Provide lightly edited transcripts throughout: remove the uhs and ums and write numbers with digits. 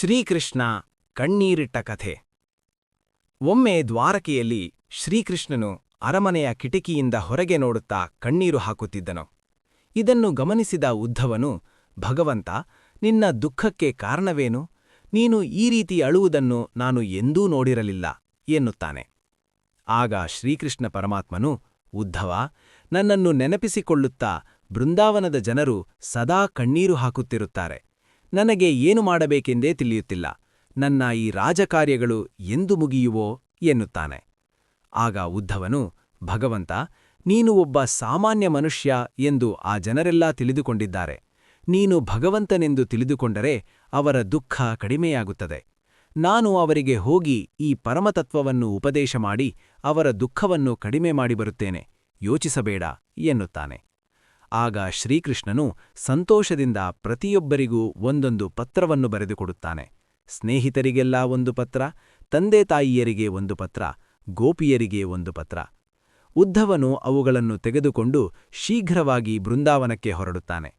ಶ್ರೀಕೃಷ್ಣ ಕಣ್ಣೀರಿಟ್ಟ ಕಥೆ. ಒಮ್ಮೆ ದ್ವಾರಕೆಯಲ್ಲಿ ಶ್ರೀಕೃಷ್ಣನು ಅರಮನೆಯ ಕಿಟಕಿಯಿಂದ ಹೊರಗೆ ನೋಡುತ್ತಾ ಕಣ್ಣೀರು ಹಾಕುತ್ತಿದ್ದನು. ಇದನ್ನು ಗಮನಿಸಿದ ಉದ್ಧವನು, ಭಗವಂತ, ನಿನ್ನ ದುಃಖಕ್ಕೆ ಕಾರಣವೇನು? ನೀನು ಈ ರೀತಿ ಅಳುವುದನ್ನು ನಾನು ಎಂದೂ ನೋಡಿರಲಿಲ್ಲ ಎನ್ನುತ್ತಾನೆ. ಆಗ ಶ್ರೀಕೃಷ್ಣ ಪರಮಾತ್ಮನು, ಉದ್ಧವ, ನನ್ನನ್ನು ನೆನಪಿಸಿಕೊಳ್ಳುತ್ತಾ ಬೃಂದಾವನದ ಜನರು ಸದಾ ಕಣ್ಣೀರು ಹಾಕುತ್ತಿರುತ್ತಾರೆ. ನನಗೆ ಏನು ಮಾಡಬೇಕೆಂದೇ ತಿಳಿಯುತ್ತಿಲ್ಲ. ನನ್ನ ಈ ರಾಜಕಾರ್ಯಗಳು ಎಂದು ಮುಗಿಯುವೋ ಎನ್ನುತ್ತಾನೆ. ಆಗ ಉದ್ಧವನು, ಭಗವಂತ, ನೀನು ಒಬ್ಬ ಸಾಮಾನ್ಯ ಮನುಷ್ಯ ಎಂದು ಆ ಜನರೆಲ್ಲಾ ತಿಳಿದುಕೊಂಡಿದ್ದಾರೆ. ನೀನು ಭಗವಂತನೆಂದು ತಿಳಿದುಕೊಂಡರೆ ಅವರ ದುಃಖ ಕಡಿಮೆಯಾಗುತ್ತದೆ. ನಾನು ಅವರಿಗೆ ಹೋಗಿ ಈ ಪರಮತತ್ವವನ್ನು ಉಪದೇಶ ಮಾಡಿ ಅವರ ದುಃಖವನ್ನು ಕಡಿಮೆ ಮಾಡಿ ಬರುತ್ತೇನೆ, ಯೋಚಿಸಬೇಡ ಎನ್ನುತ್ತಾನೆ. ಆಗ ಶ್ರೀಕೃಷ್ಣನು ಸಂತೋಷದಿಂದ ಪ್ರತಿಯೊಬ್ಬರಿಗೂ ಒಂದೊಂದು ಪತ್ರವನ್ನು ಬರೆದುಕೊಡುತ್ತಾನೆ. ಸ್ನೇಹಿತರಿಗೆಲ್ಲ ಒಂದು ಪತ್ರ, ತಂದೆತಾಯಿಯರಿಗೆ ಒಂದು ಪತ್ರ, ಗೋಪಿಯರಿಗೆ ಒಂದು ಪತ್ರ. ಉದ್ಧವನು ಅವುಗಳನ್ನು ತೆಗೆದುಕೊಂಡು ಶೀಘ್ರವಾಗಿ ಬೃಂದಾವನಕ್ಕೆ ಹೊರಡುತ್ತಾನೆ.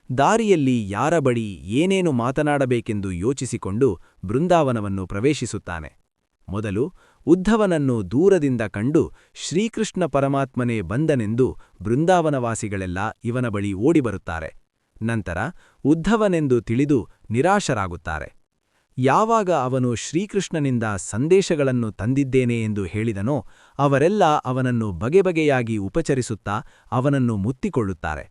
ದಾರಿಯಲ್ಲಿ ಯಾರ ಬಳಿ ಏನೇನು ಮಾತನಾಡಬೇಕೆಂದು ಯೋಚಿಸಿಕೊಂಡು ಬೃಂದಾವನವನ್ನು ಪ್ರವೇಶಿಸುತ್ತಾನೆ. ಮೊದಲು ಉದ್ಧವನನ್ನು ದೂರದಿಂದ ಕಂಡು ಶ್ರೀಕೃಷ್ಣ ಪರಮಾತ್ಮನೇ ಬಂದನೆಂದು ಬೃಂದಾವನವಾಸಿಗಳೆಲ್ಲ ಇವನ ಬಳಿ ಓಡಿಬರುತ್ತಾರೆ. ನಂತರ ಉದ್ಧವನೆಂದು ತಿಳಿದು ನಿರಾಶರಾಗುತ್ತಾರೆ. ಯಾವಾಗ ಅವನು ಶ್ರೀಕೃಷ್ಣನಿಂದ ಸಂದೇಶಗಳನ್ನು ತಂದಿದ್ದೇನೆ ಎಂದು ಹೇಳಿದನೋ ಅವರೆಲ್ಲ ಅವನನ್ನು ಬಗೆಬಗೆಯಾಗಿ ಉಪಚರಿಸುತ್ತಾ ಅವನನ್ನು ಮುತ್ತಿಕೊಳ್ಳುತ್ತಾರೆ.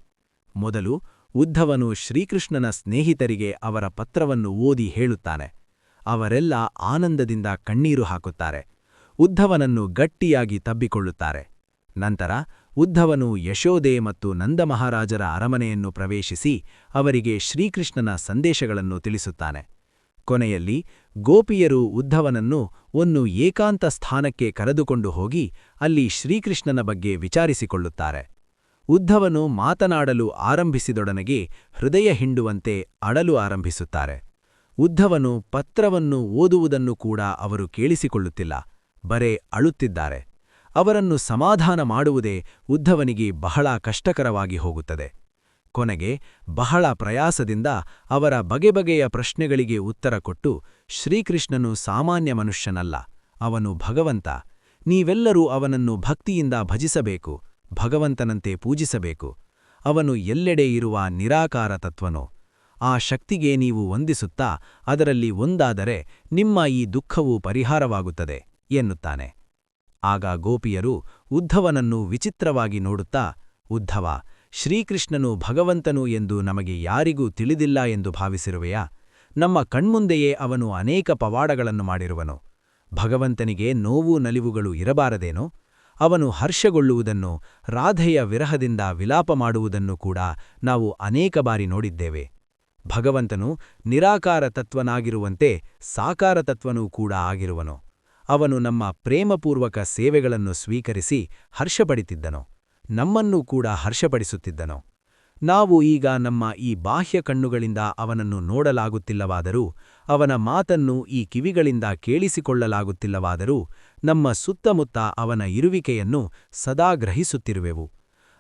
ಮೊದಲು ಉದ್ಧವನು ಶ್ರೀಕೃಷ್ಣನ ಸ್ನೇಹಿತರಿಗೆ ಅವರ ಪತ್ರವನ್ನು ಓದಿ ಹೇಳುತ್ತಾನೆ. ಅವರೆಲ್ಲ ಆನಂದದಿಂದ ಕಣ್ಣೀರು ಹಾಕುತ್ತಾರೆ. ಉದ್ಧವನನ್ನು ಗಟ್ಟಿಯಾಗಿ ತಬ್ಬಿಕೊಳ್ಳುತ್ತಾರೆ. ನಂತರ ಉದ್ಧವನು ಯಶೋದೆ ಮತ್ತು ನಂದಮಹಾರಾಜರ ಅರಮನೆಯನ್ನು ಪ್ರವೇಶಿಸಿ ಅವರಿಗೆ ಶ್ರೀಕೃಷ್ಣನ ಸಂದೇಶಗಳನ್ನು ತಿಳಿಸುತ್ತಾನೆ. ಕೊನೆಯಲ್ಲಿ ಗೋಪಿಯರು ಉದ್ಧವನನ್ನು ಒಂದು ಏಕಾಂತ ಸ್ಥಾನಕ್ಕೆ ಕರೆದುಕೊಂಡು ಹೋಗಿ ಅಲ್ಲಿ ಶ್ರೀಕೃಷ್ಣನ ಬಗ್ಗೆ ವಿಚಾರಿಸಿಕೊಳ್ಳುತ್ತಾರೆ. ಉದ್ಧವನು ಮಾತನಾಡಲು ಆರಂಭಿಸಿದೊಡನೆಗೆ ಹೃದಯ ಹಿಂಡುವಂತೆ ಅಳಲು ಆರಂಭಿಸುತ್ತಾರೆ. ಉದ್ಧವನು ಪತ್ರವನ್ನು ಓದುವುದನ್ನು ಕೂಡ ಅವರು ಕೇಳಿಸಿಕೊಳ್ಳುತ್ತಿಲ್ಲ, ಬರೇ ಅಳುತ್ತಿದ್ದಾರೆ. ಅವರನ್ನು ಸಮಾಧಾನ ಮಾಡುವುದೇ ಉದ್ಧವನಿಗೆ ಬಹಳ ಕಷ್ಟಕರವಾಗಿ ಹೋಗುತ್ತದೆ. ಕೊನೆಗೆ ಬಹಳ ಪ್ರಯಾಸದಿಂದ ಅವರ ಬಗೆಬಗೆಯ ಪ್ರಶ್ನೆಗಳಿಗೆ ಉತ್ತರ ಕೊಟ್ಟು, ಶ್ರೀಕೃಷ್ಣನು ಸಾಮಾನ್ಯ ಮನುಷ್ಯನಲ್ಲ, ಅವನು ಭಗವಂತ. ನೀವೆಲ್ಲರೂ ಅವನನ್ನು ಭಕ್ತಿಯಿಂದ ಭಜಿಸಬೇಕು, ಭಗವಂತನಂತೆ ಪೂಜಿಸಬೇಕು. ಅವನು ಎಲ್ಲೆಡೆ ಇರುವ ನಿರಾಕಾರ ತತ್ವನು. ಆ ಶಕ್ತಿಗೆ ನೀವು ವಂದಿಸುತ್ತಾ ಅದರಲ್ಲಿ ಒಂದಾದರೆ ನಿಮ್ಮ ಈ ದುಃಖವು ಪರಿಹಾರವಾಗುತ್ತದೆ ಎನ್ನುತ್ತಾನೆ. ಆಗ ಗೋಪಿಯರು ಉದ್ಧವನನ್ನು ವಿಚಿತ್ರವಾಗಿ ನೋಡುತ್ತಾ, ಉದ್ಧವ, ಶ್ರೀಕೃಷ್ಣನು ಭಗವಂತನು ಎಂದು ನಮಗೆ ಯಾರಿಗೂ ತಿಳಿದಿಲ್ಲ ಎಂದು ಭಾವಿಸಿರುವೆಯಾ? ನಮ್ಮ ಕಣ್ಮುಂದೆಯೇ ಅವನು ಅನೇಕ ಪವಾಡಗಳನ್ನು ಮಾಡಿರುವನು. ಭಗವಂತನಿಗೆ ನೋವು ನಲಿವುಗಳು ಇರಬಾರದೇನೋ? ಅವನು ಹರ್ಷಗೊಳ್ಳುವುದನ್ನು, ರಾಧೆಯ ವಿರಹದಿಂದ ವಿಲಾಪ ಮಾಡುವುದನ್ನು ಕೂಡ ನಾವು ಅನೇಕ ಬಾರಿ ನೋಡಿದ್ದೇವೆ. ಭಗವಂತನು ನಿರಾಕಾರ ತತ್ವನಾಗಿರುವಂತೆ ಸಾಕಾರ ತತ್ವನೂ ಕೂಡ ಆಗಿರುವನು. ಅವನು ನಮ್ಮ ಪ್ರೇಮಪೂರ್ವಕ ಸೇವೆಗಳನ್ನು ಸ್ವೀಕರಿಸಿ ಹರ್ಷಪಡಿತಿದ್ದನು, ನಮ್ಮನ್ನೂ ಕೂಡ ಹರ್ಷಪಡಿಸುತ್ತಿದ್ದನು. ನಾವು ಈಗ ನಮ್ಮ ಈ ಬಾಹ್ಯ ಕಣ್ಣುಗಳಿಂದ ಅವನನ್ನು ನೋಡಲಾಗುತ್ತಿಲ್ಲವಾದರೂ, ಅವನ ಮಾತನ್ನು ಈ ಕಿವಿಗಳಿಂದ ಕೇಳಿಸಿಕೊಳ್ಳಲಾಗುತ್ತಿಲ್ಲವಾದರೂ, ನಮ್ಮ ಸುತ್ತಮುತ್ತ ಅವನ ಇರುವಿಕೆಯನ್ನು ಸದಾ ಗ್ರಹಿಸುತ್ತಿರುವೆವು.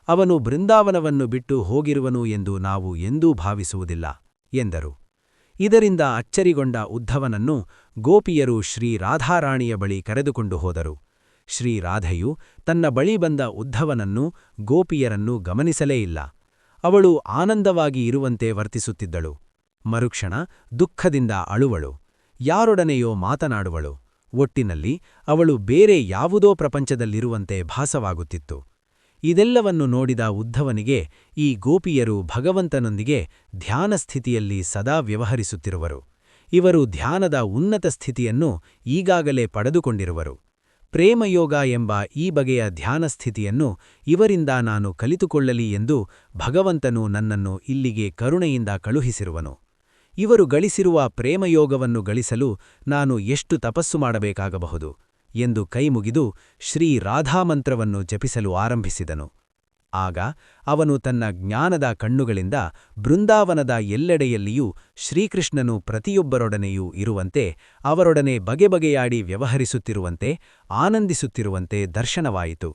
ಅವನು ಬೃಂದಾವನವನ್ನು ಬಿಟ್ಟು ಹೋಗಿರುವನು ಎಂದು ನಾವು ಎಂದೂ ಭಾವಿಸುವುದಿಲ್ಲ ಎಂದರು. ಇದರಿಂದ ಅಚ್ಚರಿಗೊಂಡ ಉದ್ಧವನನ್ನು ಗೋಪಿಯರು ಶ್ರೀ ರಾಧಾರಾಣಿಯ ಬಳಿ ಕರೆದುಕೊಂಡು ಹೋದರು. ಶ್ರೀರಾಧೆಯು ತನ್ನ ಬಳಿ ಬಂದ ಉದ್ಧವನನ್ನು, ಗೋಪಿಯರನ್ನು ಗಮನಿಸಲೇ ಇಲ್ಲ. ಅವಳು ಆನಂದವಾಗಿ ಇರುವಂತೆ ವರ್ತಿಸುತ್ತಿದ್ದಳು. ಮರುಕ್ಷಣ ದುಃಖದಿಂದ ಅಳುವಳು, ಯಾರೊಡನೆಯೋ ಮಾತನಾಡುವಳು. ಒಟ್ಟಿನಲ್ಲಿ ಅವಳು ಬೇರೆ ಯಾವುದೋ ಪ್ರಪಂಚದಲ್ಲಿರುವಂತೆ ಭಾಸವಾಗುತ್ತಿತ್ತು. ಇದೆಲ್ಲವನ್ನು ನೋಡಿದ ಉದ್ಧವನಿಗೆ ಈ ಗೋಪಿಯರು ಭಗವಂತನೊಂದಿಗೆ ಧ್ಯಾನಸ್ಥಿತಿಯಲ್ಲಿ ಸದಾ ವ್ಯವಹರಿಸುತ್ತಿರುವರು. ಇವರು ಧ್ಯಾನದ ಉನ್ನತ ಸ್ಥಿತಿಯನ್ನು ಈಗಾಗಲೇ ಪಡೆದುಕೊಂಡಿರುವರು. ಪ್ರೇಮಯೋಗ ಎಂಬ ಈ ಬಗೆಯ ಧ್ಯಾನಸ್ಥಿತಿಯನ್ನು ಇವರಿಂದ ನಾನು ಕಲಿತುಕೊಳ್ಳಲಿ ಎಂದು ಭಗವಂತನು ನನ್ನನ್ನು ಇಲ್ಲಿಗೆ ಕರುಣೆಯಿಂದ ಕಳುಹಿಸಿರುವನು. ಇವರು ಗಳಿಸಿರುವ ಪ್ರೇಮಯೋಗವನ್ನು ಗಳಿಸಲು ನಾನು ಎಷ್ಟು ತಪಸ್ಸು ಮಾಡಬೇಕಾಗಬಹುದು ಎಂದು ಕೈಮುಗಿದು ಶ್ರೀ ರಾಧಾಮಂತ್ರವನ್ನು ಜಪಿಸಲು ಆರಂಭಿಸಿದನು. ಆಗ ಅವನು ತನ್ನ ಜ್ಞಾನದ ಕಣ್ಣುಗಳಿಂದ ಬೃಂದಾವನದ ಎಲ್ಲೆಡೆಯಲ್ಲಿಯೂ ಶ್ರೀಕೃಷ್ಣನು ಪ್ರತಿಯೊಬ್ಬರೊಡನೆಯೂ ಇರುವಂತೆ, ಅವರೊಡನೆ ಬಗೆಬಗೆಯಾಡಿ ವ್ಯವಹರಿಸುತ್ತಿರುವಂತೆ, ಆನಂದಿಸುತ್ತಿರುವಂತೆ ದರ್ಶನವಾಯಿತು.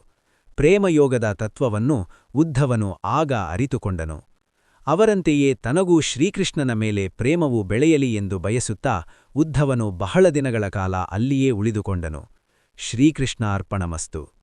ಪ್ರೇಮಯೋಗದ ತತ್ವವನ್ನು ಉದ್ಧವನು ಆಗ ಅರಿತುಕೊಂಡನು. ಅವರಂತೆಯೇ ತನಗೂ ಶ್ರೀಕೃಷ್ಣನ ಮೇಲೆ ಪ್ರೇಮವು ಬೆಳೆಯಲಿ ಎಂದು ಬಯಸುತ್ತಾ ಉದ್ಧವನು ಬಹಳ ದಿನಗಳ ಕಾಲ ಅಲ್ಲಿಯೇ ಉಳಿದುಕೊಂಡನು. ಶ್ರೀಕೃಷ್ಣ ಅರ್ಪಣಮಸ್ತು.